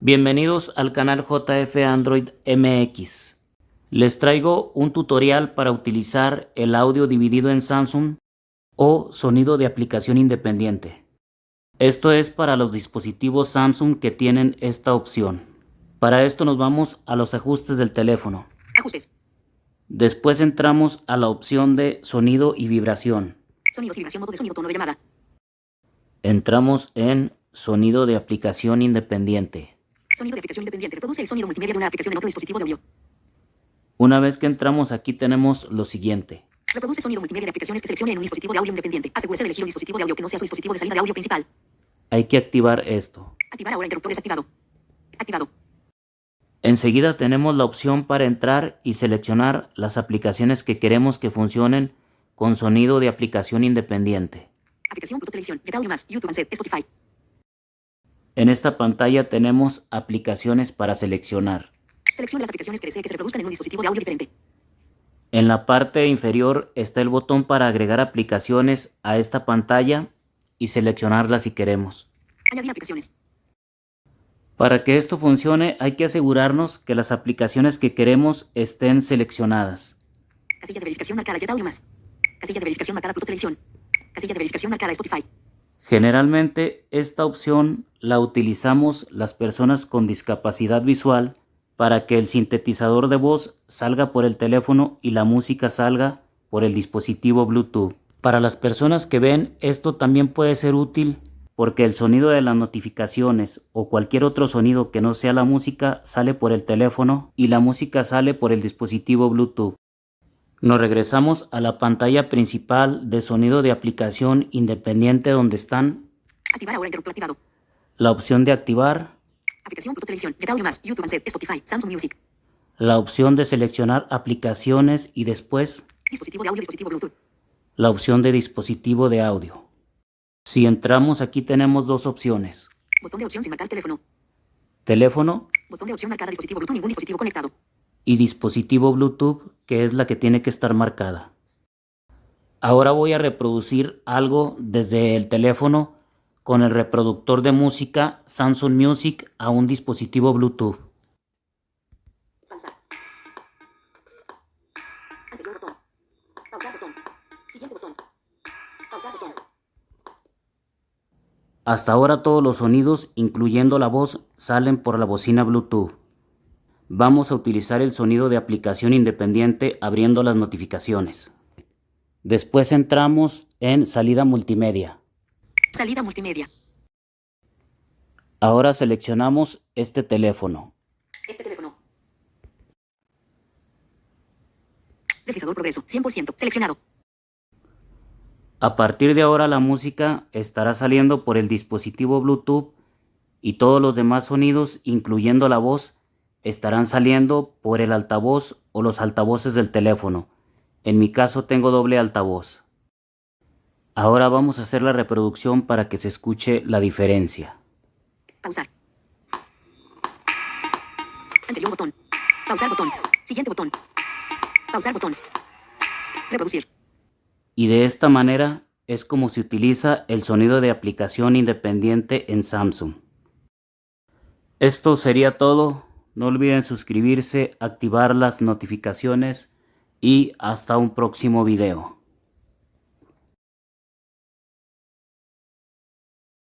Bienvenidos al canal JF Android MX. Les traigo un tutorial para utilizar el audio dividido en Samsung o sonido de aplicación independiente. Esto es para los dispositivos Samsung que tienen esta opción. Para esto nos vamos a los ajustes del teléfono. Ajustes. Después entramos a la opción de sonido y vibración. Sonidos y vibración, modo de sonido, tono de llamada. Entramos en sonido de aplicación independiente. Sonido de aplicación independiente. Reproduce el sonido multimedia de una aplicación en otro dispositivo de audio. Una vez que entramos aquí tenemos lo siguiente. Reproduce sonido multimedia de aplicaciones que seleccione en un dispositivo de audio independiente. Asegúrese de elegir un dispositivo de audio que no sea su dispositivo de salida de audio principal. Hay que activar esto. Activar ahora interruptor desactivado. Activado. Enseguida tenemos la opción para entrar y seleccionar las aplicaciones que queremos que funcionen con sonido de aplicación independiente. Aplicación Pluto Televisión, Get Audio Más, YouTube Ansett, Spotify. En esta pantalla tenemos aplicaciones para seleccionar. Seleccione las aplicaciones que desee que se reproduzcan en un dispositivo de audio diferente. En la parte inferior está el botón para agregar aplicaciones a esta pantalla y seleccionarlas si queremos. Añadir aplicaciones. Para que esto funcione hay que asegurarnos que las aplicaciones que queremos estén seleccionadas. Casilla de verificación marcada Get Audio Más. Casilla de verificación marcada Pluto Televisión. Casilla de verificación marcada Spotify. Generalmente esta opción la utilizamos las personas con discapacidad visual para que el sintetizador de voz salga por el teléfono y la música salga por el dispositivo Bluetooth. Para las personas que ven, esto también puede ser útil porque el sonido de las notificaciones o cualquier otro sonido que no sea la música sale por el teléfono y la música sale por el dispositivo Bluetooth. Nos regresamos a la pantalla principal de sonido de aplicación independiente donde están Activar ahora interruptor activado. la opción de activar, Aplicación Pluto Televisión, Get Audio Más, YouTube Ansett, Spotify, Samsung Music. la opción de seleccionar aplicaciones y después Dispositivo de audio, dispositivo Bluetooth. la opción de dispositivo de audio. Si entramos aquí tenemos dos opciones, Botón de opción sin marcar teléfono. teléfono Botón de opción marcada dispositivo Bluetooth, ningún dispositivo conectado. y dispositivo Bluetooth, que es la que tiene que estar marcada. Ahora voy a reproducir algo desde el teléfono con el reproductor de música Samsung Music a un dispositivo Bluetooth. Pausar. Anterior botón. Pausar botón. Siguiente botón. Pausar botón. Hasta ahora todos los sonidos, incluyendo la voz, salen por la bocina Bluetooth. Vamos a utilizar el sonido de aplicación independiente abriendo las notificaciones. Después entramos en salida multimedia. Salida multimedia. Ahora seleccionamos este teléfono. Este teléfono. Deslizador progreso. 100%. Seleccionado. A partir de ahora la música estará saliendo por el dispositivo Bluetooth y todos los demás sonidos, incluyendo la voz, estarán saliendo por el altavoz o los altavoces del teléfono. En mi caso tengo doble altavoz. Ahora vamos a hacer la reproducción para que se escuche la diferencia. Pausar. Anterior botón. Pausar botón. Siguiente botón. Pausar botón. Reproducir. Y de esta manera es como se utiliza el sonido de aplicación independiente en Samsung. Esto sería todo. No olviden suscribirse, activar las notificaciones y hasta un próximo video.